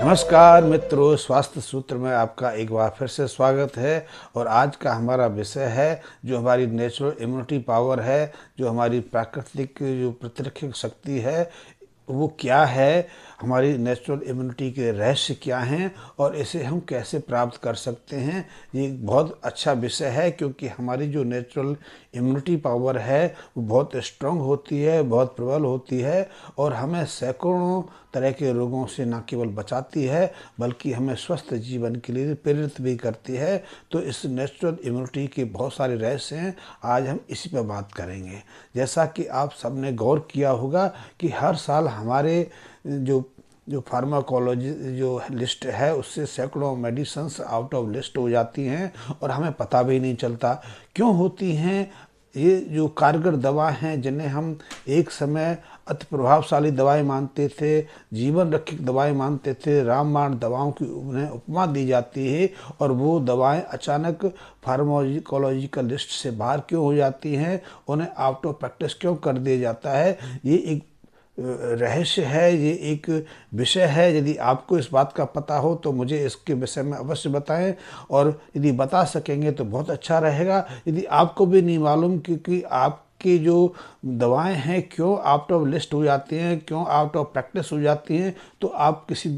नमस्कार मित्रों, स्वास्थ्य सूत्र में आपका एक बार फिर से स्वागत है। और आज का हमारा विषय है जो हमारी नेचुरल इम्यूनिटी पावर है, जो हमारी प्राकृतिक जो प्रतिरक्षक शक्ति है वो क्या है, हमारी नेचुरल इम्यूनिटी के रहस्य क्या हैं और इसे हम कैसे प्राप्त कर सकते हैं। ये एक बहुत अच्छा विषय है क्योंकि हमारी जो नेचुरल इम्यूनिटी पावर है वो बहुत स्ट्रांग होती है, बहुत प्रबल होती है और हमें सैकड़ों तरह के रोगों से न केवल बचाती है बल्कि हमें स्वस्थ जीवन के लिए प्रेरित भी करती है। तो इस नेचुरल इम्यूनिटी के बहुत सारे रहस्य हैं, आज हम इसी पर बात करेंगे। जैसा कि आप सबने गौर किया होगा कि हर साल हमारे जो जो फार्माकोलॉजी जो लिस्ट है उससे सैकड़ों मेडिसिन्स आउट ऑफ लिस्ट हो जाती हैं और हमें पता भी नहीं चलता क्यों होती हैं। ये जो कारगर दवा हैं जिन्हें हम एक समय अति प्रभावशाली दवाएं मानते थे, जीवन रक्षक दवाएं मानते थे, रामबाण दवाओं की उन्हें उपमा दी जाती है और वो दवाएं अचानक फार्माकोलॉजिकल लिस्ट से बाहर क्यों हो जाती हैं, उन्हें आउट ऑफ प्रैक्टिस क्यों कर दिया जाता है। ये एक रहस्य है, ये एक विषय है। यदि आपको इस बात का पता हो तो मुझे इसके विषय में अवश्य बताएं और यदि बता सकेंगे तो बहुत अच्छा रहेगा। यदि आपको भी नहीं मालूम क्योंकि आपकी जो दवाएं हैं क्यों आउट ऑफ लिस्ट हो जाती हैं, क्यों आउट ऑफ प्रैक्टिस हो जाती हैं, तो आप किसी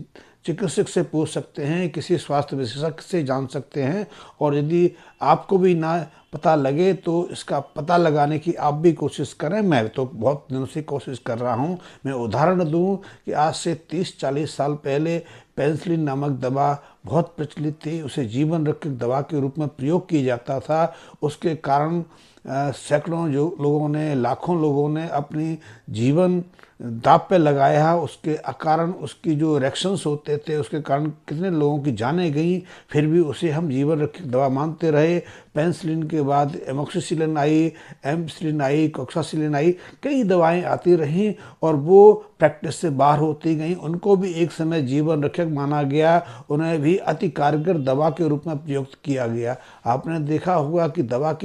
चिकित्सक से पूछ सकते हैं, किसी स्वास्थ्य विशेषज्ञ से जान सकते हैं। और यदि आपको भी ना पता लगे तो इसका पता लगाने की आप भी कोशिश करें। मैं तो बहुत दिनों से कोशिश कर रहा हूं। मैं उदाहरण दूं कि आज से 30-40 साल पहले पेनिसिलिन नामक दवा बहुत प्रचलित थी, उसे जीवन रक्षक दवा के रूप में प्रयोग किया जाता था। उसके कारण सैकड़ों जो लोगों ने, लाखों लोगों ने अपनी जीवन दांव पे लगाया। उसके कारण उसकी जो रिएक्शंस होते थे उसके कारण कितने लोगों की जानें गई, फिर भी उसे हम जीवन रक्षक दवा मानते रहे। पेनिसिलिन के बाद एमोक्सिसिलिन आई, एम्पिसिलिन आई, कोक्सासिलिन आई, कई दवाएं आती रहीं और वो प्रैक्टिस से बाहर होती गईं। उनको भी एक समय जीवन रक्षक माना गया, उन्हें भी अति कारगर दवा के रूप में प्रयुक्त किया गया। आपने देखा होगा कि दर्द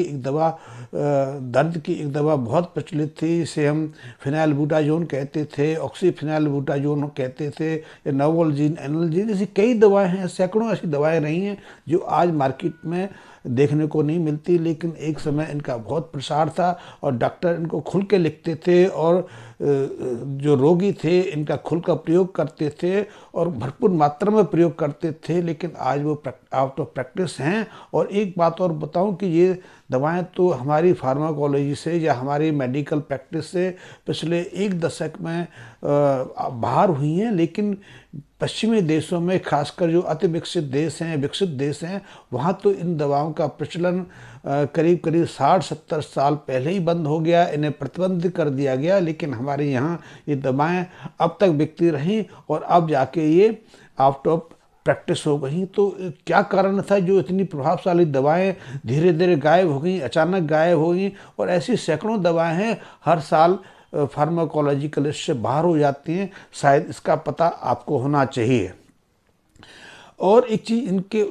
की एक दवा बहुत प्रचलित थी, इसे हम फिनाइलबुटाजोन कहते थे, ऑक्सीफिनाइलबुटाजोन कहते थे, या नोवोलजीन, एनाल्जीन, ऐसी कई दवाएं हैं। सैकड़ों ऐसी दवाएं रही हैं जो आज मार्केट में देखने को नहीं मिलती, लेकिन एक समय इनका बहुत प्रसार था और डॉक्टर इनको खुल के लिखते थे और जो रोगी थे इनका खुल का प्रयोग करते थे और भरपूर मात्रा में प्रयोग करते थे। लेकिन आज वो आउट ऑफ प्रैक्टिस हैं। और एक बात और बताऊं कि ये दवाएं तो हमारी फार्माकोलॉजी से या हमारी मेडिकल प्रैक्टिस से पिछले एक दशक में बाहर हुई हैं, लेकिन पश्चिमी देशों में, खासकर जो अति विकसित देश हैं, वहाँ तो इन दवाओं का प्रचलन करीब करीब 60-70 साल पहले ही बंद हो गया, इन्हें प्रतिबंधित कर दिया गया। लेकिन हमारे यहाँ ये दवाएं अब तक बिकती रहीं और अब जाके ये आउट ऑफ प्रैक्टिस हो गई। तो क्या कारण था जो इतनी प्रभावशाली दवाएं धीरे धीरे गायब हो गई, अचानक गायब हो गई। और ऐसी सैकड़ों दवाएं हैं हर साल फार्माकोलॉजिकल लिस्ट से बाहर हो जाती हैं। शायद इसका पता आपको होना चाहिए। और एक चीज़ इनके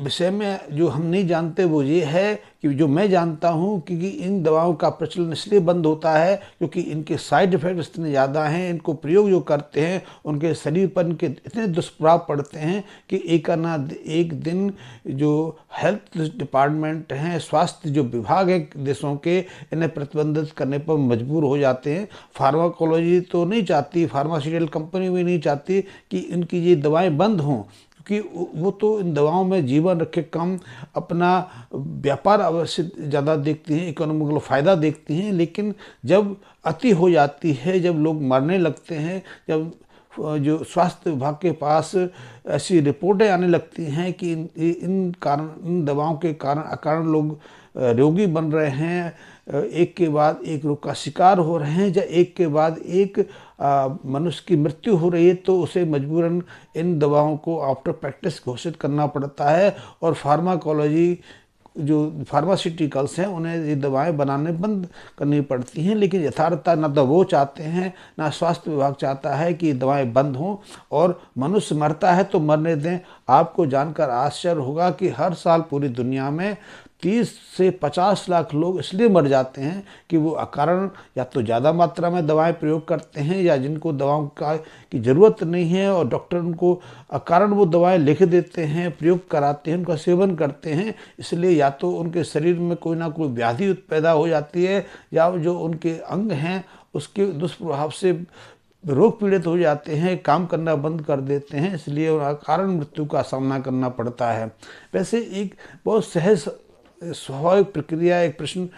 विषय में जो हम नहीं जानते वो ये है कि जो मैं जानता हूँ, क्योंकि इन दवाओं का प्रचलन इसलिए बंद होता है क्योंकि इनके साइड इफ़ेक्ट्स इतने ज़्यादा हैं, इनको प्रयोग जो करते हैं उनके शरीर पर इनके इतने दुष्प्रभाव पड़ते हैं कि एक दिन जो हेल्थ डिपार्टमेंट हैं, स्वास्थ्य जो विभाग है देशों के, इन्हें प्रतिबंधित करने पर मजबूर हो जाते हैं। फार्माकोलॉजी तो नहीं चाहती, फार्मास्यूटिकल कंपनी भी नहीं चाहती कि इनकी ये दवाएँ बंद हों, कि वो तो इन दवाओं में जीवन रखे कम अपना व्यापार अवश्य ज़्यादा देखती हैं, इकोनॉमिकल फ़ायदा देखती हैं। लेकिन जब अति हो जाती है, जब लोग मरने लगते हैं, जब जो स्वास्थ्य विभाग के पास ऐसी रिपोर्टें आने लगती हैं कि इन दवाओं के कारण लोग रोगी बन रहे हैं, एक के बाद एक रोग का शिकार हो रहे हैं, या एक के बाद एक मनुष्य की मृत्यु हो रही है, तो उसे मजबूरन इन दवाओं को आफ्टर प्रैक्टिस घोषित करना पड़ता है। और फार्माकोलॉजी जो फार्मास्यूटिकल्स हैं उन्हें ये दवाएं बनाने बंद करनी पड़ती हैं। लेकिन यथार्थता न तो वो चाहते हैं, ना स्वास्थ्य विभाग चाहता है कि दवाएं बंद हों और मनुष्य मरता है तो मरने दें। आपको जानकर आश्चर्य होगा कि हर साल पूरी दुनिया में 30 से 50 लाख लोग इसलिए मर जाते हैं कि वो अकारण या तो ज़्यादा मात्रा में दवाएं प्रयोग करते हैं, या जिनको दवाओं की ज़रूरत नहीं है और डॉक्टर उनको अकारण वो दवाएं लिख देते हैं, प्रयोग कराते हैं, उनका सेवन करते हैं। इसलिए या तो उनके शरीर में कोई ना कोई व्याधि पैदा हो जाती है, या जो उनके अंग हैं उसके दुष्प्रभाव से रोग पीड़ित हो जाते हैं, काम करना बंद कर देते हैं, इसलिए अकारण मृत्यु का सामना करना पड़ता है। वैसे एक बहुत सहज स्वाभाविक प्रक्रिया, एक प्रश्न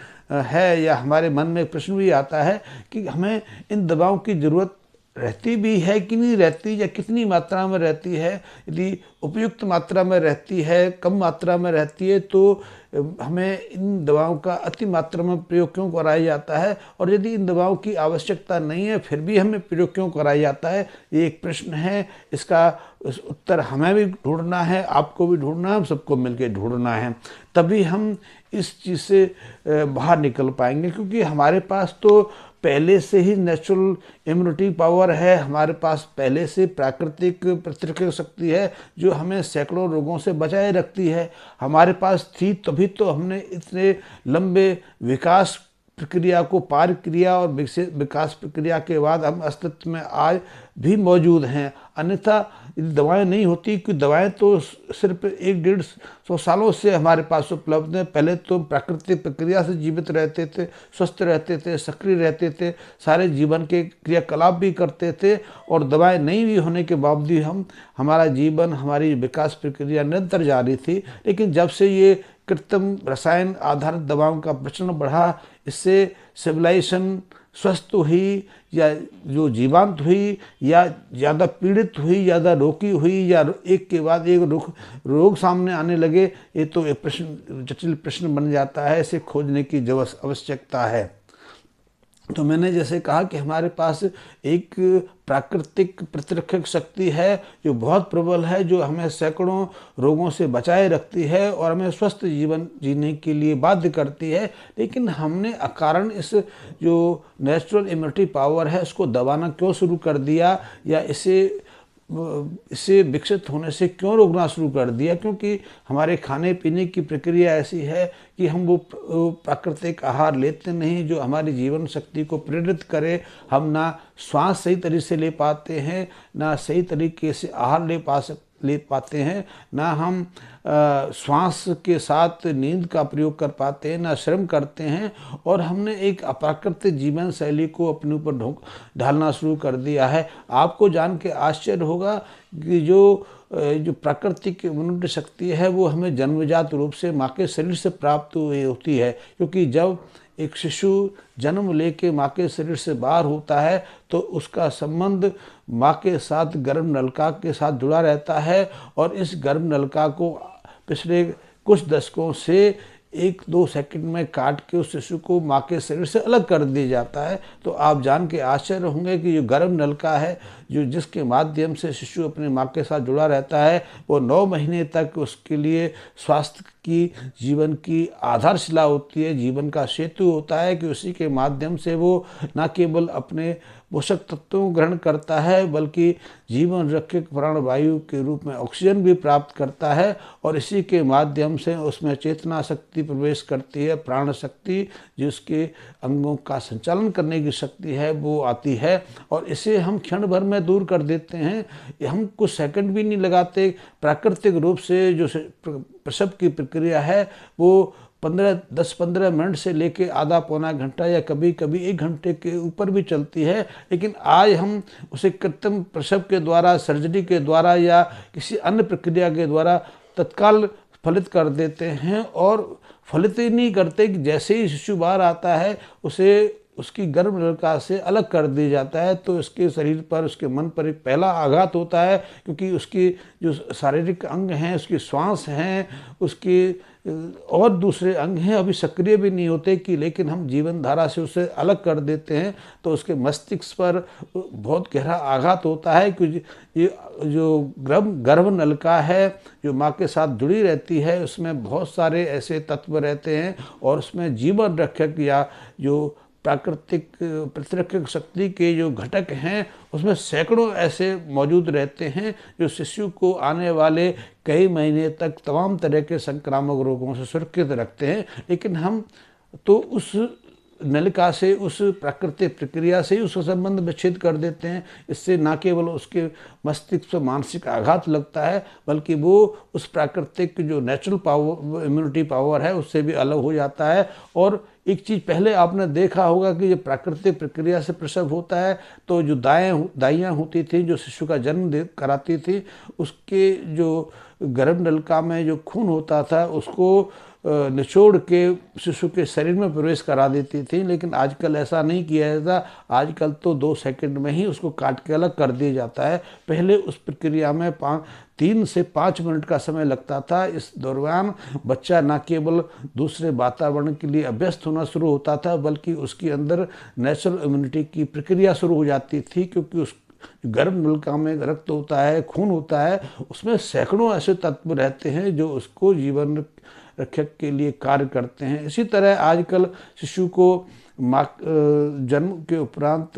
है, या हमारे मन में एक प्रश्न भी आता है कि हमें इन दवाओं की ज़रूरत रहती भी है कि नहीं रहती, या कितनी मात्रा में रहती है। यदि उपयुक्त मात्रा में रहती है, कम मात्रा में रहती है, तो हमें इन दवाओं का अति मात्रा में प्रयोग क्यों कराया जाता है, और यदि इन दवाओं की आवश्यकता नहीं है फिर भी हमें प्रयोग क्यों कराया जाता है, ये एक प्रश्न है। इसका उत्तर हमें भी ढूंढना है, आपको भी ढूंढना है, हम सबको मिलकर ढूंढना है, तभी हम इस चीज़ से बाहर निकल पाएंगे। क्योंकि हमारे पास तो पहले से ही नेचुरल इम्यूनिटी पावर है, हमारे पास पहले से प्राकृतिक प्रतिरक्षक शक्ति है जो हमें सैकड़ों रोगों से बचाए रखती है। हमारे पास थी तभी तो हमने इतने लंबे विकास प्रक्रिया को पार किया, और विकास प्रक्रिया के बाद हम अस्तित्व में आज भी मौजूद हैं। अन्यथा दवाएं नहीं होती, कि दवाएं तो सिर्फ 100-150 सालों से हमारे पास उपलब्ध हैं। पहले तो प्राकृतिक प्रक्रिया से जीवित रहते थे, स्वस्थ रहते थे, सक्रिय रहते थे, सारे जीवन के क्रियाकलाप भी करते थे, और दवाएं नहीं भी होने के बावजूद हमारा जीवन, हमारी विकास प्रक्रिया निरंतर जारी थी। लेकिन जब से ये कृत्रिम रसायन आधारित दवाओं का प्रचलन बढ़ा, इससे सिविलाइजेशन स्वस्थ हुई, या जो जीवांत हुई, या ज़्यादा पीड़ित हुई, ज़्यादा रोगी हुई, या एक के बाद एक रोग सामने आने लगे, ये तो एक प्रश्न, जटिल प्रश्न बन जाता है। इसे खोजने की आवश्यकता है। तो मैंने जैसे कहा कि हमारे पास एक प्राकृतिक प्रतिरक्षक शक्ति है जो बहुत प्रबल है, जो हमें सैकड़ों रोगों से बचाए रखती है और हमें स्वस्थ जीवन जीने के लिए बाध्य करती है। लेकिन हमने अकारण इस जो नेचुरल इम्यूनिटी पावर है उसको दबाना क्यों शुरू कर दिया, या इसे विकसित होने से क्यों रोकना शुरू कर दिया? क्योंकि हमारे खाने पीने की प्रक्रिया ऐसी है कि हम वो प्राकृतिक आहार लेते नहीं जो हमारी जीवन शक्ति को प्रेरित करे। हम ना श्वास सही तरीके से ले पाते हैं, ना सही तरीके से आहार ले पाते हैं, ना हम श्वास के साथ नींद का प्रयोग कर पाते हैं, ना श्रम करते हैं, और हमने एक अप्राकृतिक जीवन शैली को अपने ऊपर ढालना शुरू कर दिया है। आपको जान के आश्चर्य होगा कि जो प्राकृतिक इम्यूनिटी शक्ति है वो हमें जन्मजात रूप से माँ के शरीर से प्राप्त होती है। क्योंकि जब एक शिशु जन्म लेके माँ के शरीर से बाहर होता है तो उसका संबंध माँ के साथ गर्भ नलिका के साथ जुड़ा रहता है, और इस गर्भ नलिका को पिछले कुछ दशकों से 1-2 सेकंड में काट के उस शिशु को माँ के शरीर से अलग कर दिया जाता है। तो आप जान के आश्चर्य होंगे कि जो गर्भ नलिका है, जो जिसके माध्यम से शिशु अपने माँ के साथ जुड़ा रहता है, वो 9 महीने तक उसके लिए स्वास्थ्य की, जीवन की आधारशिला होती है, जीवन का सेतु होता है, कि उसी के माध्यम से वो न केवल अपने पोषक तत्वों को ग्रहण करता है बल्कि जीवन रक्षक प्राणवायु के रूप में ऑक्सीजन भी प्राप्त करता है, और इसी के माध्यम से उसमें चेतना शक्ति प्रवेश करती है, प्राण शक्ति जिसके अंगों का संचालन करने की शक्ति है वो आती है, और इसे हम क्षण भर में दूर कर देते हैं। हम कुछ सेकंड भी नहीं लगाते। प्राकृतिक रूप से जो प्रसव की प्रक्रिया है वो 10-15 मिनट से लेके आधा पौना घंटा या कभी कभी 1 घंटे के ऊपर भी चलती है। लेकिन आज हम उसे कृत्रिम प्रसव के द्वारा, सर्जरी के द्वारा या किसी अन्य प्रक्रिया के द्वारा तत्काल फलित कर देते हैं, और फलित ही नहीं करते कि जैसे ही शिशु बाहर आता है उसे उसकी गर्भ नलिका से अलग कर दिया जाता है। तो उसके शरीर पर, उसके मन पर एक पहला आघात होता है, क्योंकि उसकी जो शारीरिक अंग हैं, उसकी श्वास हैं, उसकी और दूसरे अंग हैं अभी सक्रिय भी नहीं होते, कि लेकिन हम जीवन धारा से उसे अलग कर देते हैं। तो उसके मस्तिष्क पर बहुत गहरा आघात होता है, कि ये जो गर्भ नलिका है जो माँ के साथ जुड़ी रहती है उसमें बहुत सारे ऐसे तत्व रहते हैं, और उसमें जीवन रक्षक या जो प्राकृतिक प्रतिरक्षक शक्ति के जो घटक हैं उसमें सैकड़ों ऐसे मौजूद रहते हैं जो शिशु को आने वाले कई महीने तक तमाम तरह के संक्रामक रोगों से सुरक्षित रखते हैं। लेकिन हम तो उस नलिका से, उस प्राकृतिक प्रक्रिया से ही उसका संबंध विच्छेद कर देते हैं। इससे न केवल उसके मस्तिष्क पर मानसिक आघात लगता है बल्कि वो उस प्राकृतिक जो नेचुरल पावर, इम्यूनिटी पावर है, उससे भी अलग हो जाता है। और एक चीज़ पहले आपने देखा होगा कि जब प्राकृतिक प्रक्रिया से प्रसव होता है तो जो दाइयाँ होती थी जो शिशु का जन्म कराती थी, उसके जो गर्भ नलिका में जो खून होता था उसको निचोड़ के शिशु के शरीर में प्रवेश करा देती थी। लेकिन आजकल ऐसा नहीं किया जाता। आजकल तो 2 सेकंड में ही उसको काट के अलग कर दिया जाता है। पहले उस प्रक्रिया में 3 से 5 मिनट का समय लगता था। इस दौरान बच्चा न केवल दूसरे वातावरण के लिए अभ्यस्त होना शुरू होता था बल्कि उसके अंदर नेचुरल इम्यूनिटी की प्रक्रिया शुरू हो जाती थी, क्योंकि उस गर्भ नलिका में रक्त होता है, खून होता है, उसमें सैकड़ों ऐसे तत्व रहते हैं जो उसको जीवन रक्षक के लिए कार्य करते हैं। इसी तरह आजकल शिशु को माँ जन्म के उपरांत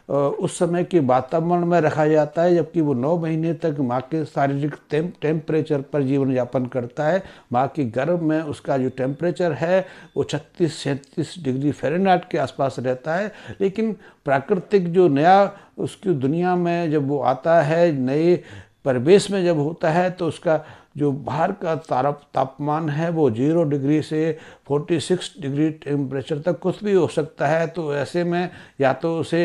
उस समय के वातावरण में रखा जाता है, जबकि वो 9 महीने तक माँ के शारीरिक टेम्परेचर पर जीवन यापन करता है। माँ के गर्भ में उसका जो टेम्परेचर है वो 36-37 डिग्री फ़ारेनहाइट के आसपास रहता है। लेकिन प्राकृतिक जो नया उसकी दुनिया में जब वो आता है, नए परिवेश में जब होता है, तो उसका जो बाहर का तापमान है वो 0 डिग्री से 46 डिग्री टेम्परेचर तक कुछ भी हो सकता है। तो ऐसे में या तो उसे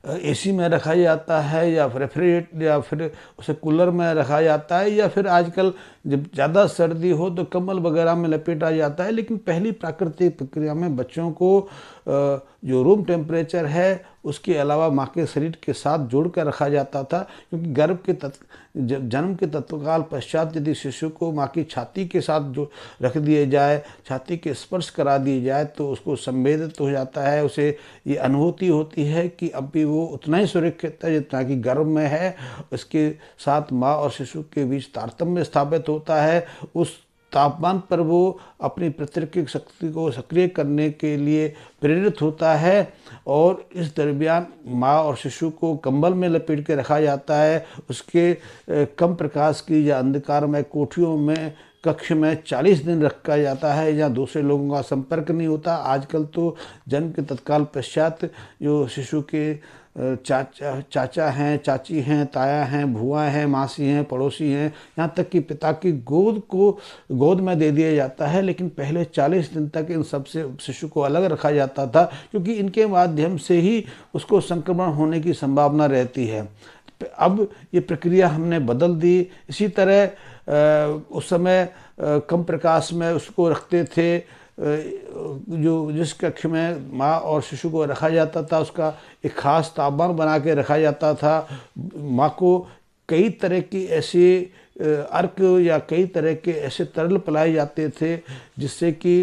एसी में रखा जाता है या रेफ्रिजरेटर या फिर उसे कूलर में रखा जाता है, या फिर आजकल जब ज़्यादा सर्दी हो तो कंबल वगैरह में लपेटा जाता है। लेकिन पहली प्राकृतिक प्रक्रिया में बच्चों को जो रूम टेम्परेचर है उसके अलावा माँ के शरीर के साथ जोड़ कर रखा जाता था, क्योंकि गर्भ के जन्म के तत्काल पश्चात यदि शिशु को माँ की छाती के साथ जो रख दिए जाए, छाती के स्पर्श करा दिए जाए, तो उसको संवेदित हो जाता है। उसे ये अनुभूति होती है कि अब भी वो उतना ही सुरक्षित है जितना कि गर्भ में है। उसके साथ माँ और शिशु के बीच तारतम्य स्थापित होता है। उस तापमान पर वो अपनी प्रतिरक्षक शक्ति को सक्रिय करने के लिए प्रेरित होता है। और इस दरमियान माँ और शिशु को कंबल में लपेट के रखा जाता है। उसके कम प्रकाश की या अंधकारमय कोठरियों में कक्ष में 40 दिन रखा जाता है, जहाँ दूसरे लोगों का संपर्क नहीं होता। आजकल तो जन्म के तत्काल पश्चात जो शिशु के चाचा हैं, चाची हैं, ताया हैं, भुआ हैं, मासी हैं, पड़ोसी हैं, यहाँ तक कि पिता की गोद में दे दिया जाता है। लेकिन पहले 40 दिन तक इन सब से शिशु को अलग रखा जाता था, क्योंकि इनके माध्यम से ही उसको संक्रमण होने की संभावना रहती है। अब ये प्रक्रिया हमने बदल दी। इसी तरह उस समय कम प्रकाश में उसको रखते थे। जो जिस कक्ष में माँ और शिशु को रखा जाता था उसका एक खास तापमान बना के रखा जाता था। माँ को कई तरह की ऐसे अर्क या कई तरह के ऐसे तरल पिलाए जाते थे जिससे कि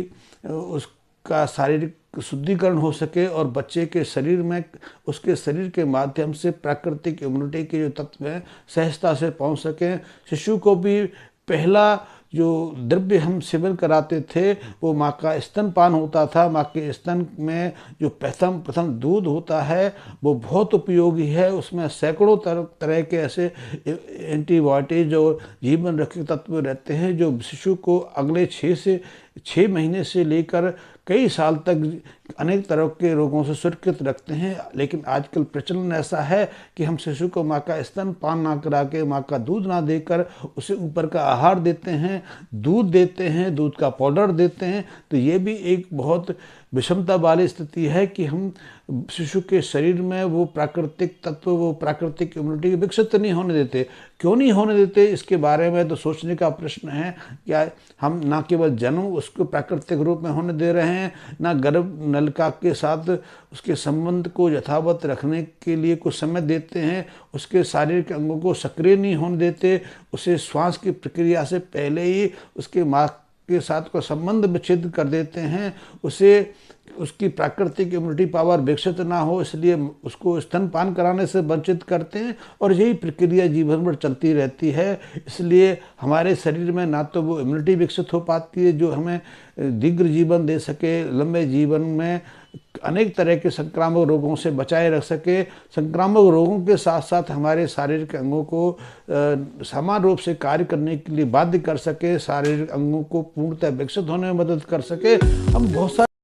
उसका शारीरिक शुद्धिकरण हो सके और बच्चे के शरीर में उसके शरीर के माध्यम से प्राकृतिक इम्यूनिटी के जो तत्व हैं सहजता से पहुंच सकें। शिशु को भी पहला जो द्रव्य हम सेवन कराते थे वो माँ का स्तनपान होता था। माँ के स्तन में जो प्रथम दूध होता है वो बहुत उपयोगी है। उसमें सैकड़ों तरह के ऐसे एंटीबायोटिक जो जीवन रक्षक तत्व रहते हैं जो शिशु को अगले 6 महीने से लेकर कई साल तक अनेक तरह के रोगों से सुरक्षित रखते हैं। लेकिन आजकल प्रचलन ऐसा है कि हम शिशु को माँ का स्तनपान ना करा के, माँ का दूध ना देकर उसे ऊपर का आहार देते हैं, दूध देते हैं, दूध का पाउडर देते हैं। तो ये भी एक बहुत विषमता वाली स्थिति है कि हम शिशु के शरीर में वो प्राकृतिक तत्व, वो प्राकृतिक इम्यूनिटी विकसित नहीं होने देते। क्यों नहीं होने देते, इसके बारे में तो सोचने का प्रश्न है। क्या हम ना केवल जन्म उसको प्राकृतिक रूप में होने दे रहे हैं, ना गर्भ नलिका के साथ उसके संबंध को यथावत रखने के लिए कुछ समय देते हैं, उसके शारीरिक अंगों को सक्रिय नहीं होने देते, उसे श्वास की प्रक्रिया से पहले ही उसके माँ के साथ का संबंध विच्छेद कर देते हैं, उसे उसकी प्राकृतिक इम्यूनिटी पावर विकसित ना हो इसलिए उसको स्तनपान कराने से वंचित करते हैं। और यही प्रक्रिया जीवन भर चलती रहती है। इसलिए हमारे शरीर में ना तो वो इम्यूनिटी विकसित हो पाती है जो हमें दीर्घ जीवन दे सके, लंबे जीवन में अनेक तरह के संक्रामक रोगों से बचाए रख सके, संक्रामक रोगों के साथ साथ हमारे शारीरिक अंगों को समान रूप से कार्य करने के लिए बाध्य कर सके, शारीरिक अंगों को पूर्णतः विकसित होने में मदद कर सके। हम बहुत सारे